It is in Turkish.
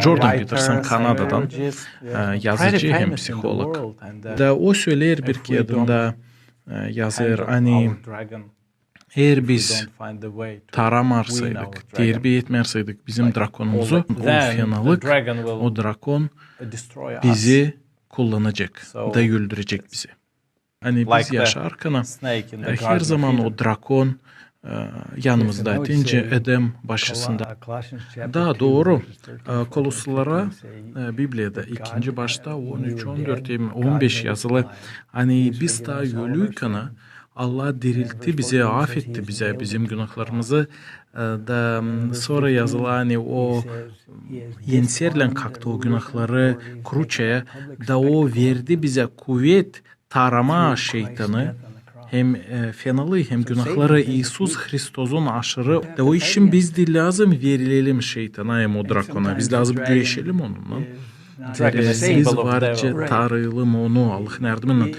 Jordan Peterson Kanada'dan yazıcı hem psikolog. Da o söyler bir kağıdında yazır hani eğer biz taramarsaydık, terbiye etmerseydik bizim drakonumuzu, o fenalık, o drakon bizi kullanacak, da öldürecek bizi. Hani biz yaşarken her zaman o drakon yanımızda deyince Edem başısında. Daha doğru Koloslara Biblia'da ikinci başta 13, 14, 15 yazılı hani biz daha ölüyken Allah diriltti bize, affetti bize bizim günahlarımızı da sonra yazılı hani o yenserle kalktı o günahları kuruçaya da o verdi bize kuvvet tarama şeytanı hem fenalı hem günahları İsus Hristos'un aşırı da o işin biz de lazım verilelim şeytana hem o drakona biz lazım güreşelim onunla. Biz varca tarayalım onu Allah'ın yardımıyla.